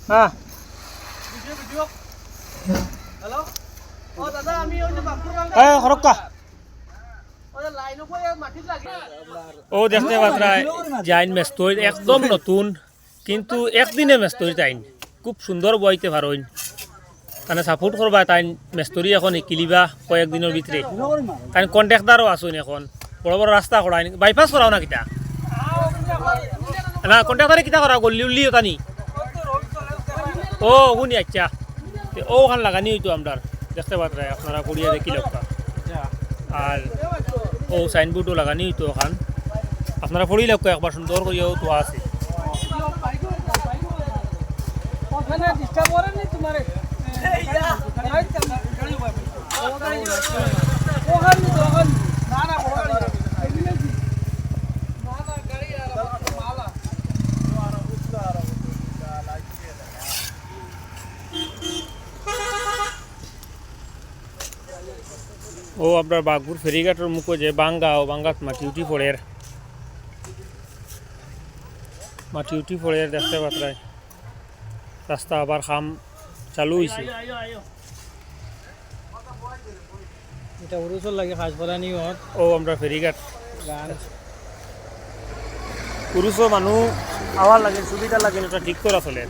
হ্যাঁ হ্যালো ও দাদা আমি ওই যে বাপুর এই হরক্কা ওই লাইন উপরে মাটি লাগে ও দেখতে পাত্রা জাইন মেস্তই একদম নতুন কিন্তু একদিনে মেস্তই তাইন খুব সুন্দর বইতে পারইন মানে সাপোর্ট করবা তাইন মেস্তরি এখন কিলিবা কয়েকদিনের ভিতরে তাইন কন্ট্রাক্টরও আসুন এখন বড় বড় রাস্তা করাই বাইপাস করাও না কিতা না কন্ট্রাক্টরে কিতা করা গল্লি উল্লি ওটা নি ও শুনি আচ্ছা ও ওখান লাগানি হইতো আমরা দেখতে পাত্রা আপনারা করিয়া দেখি লোকটা আর ও সাইনবোর্ডও লাগানি হইতো ওখান আপনারা পড়ি লোক একবার সুন্দর করিয়াও তো আছে ওখানে ডিস্টার্ব করে নি তোমারে ওখানে না না ও আপনার বাঘপুর ফেরিঘাটের মুখে যে বাঙ্গা ও বাঙ্গাত মাটি উঠি পড়ের দেখতে পাত্রায় রাস্তা আবার খাম চালু হয়েছে এটা উরুসল লাগে খাস বলানি হত ও আমরা ফেরিঘাট গান পুরুষও মানুষ আওয়ার লাগে সুবিধা লাগে ওটা ঠিক করা চলে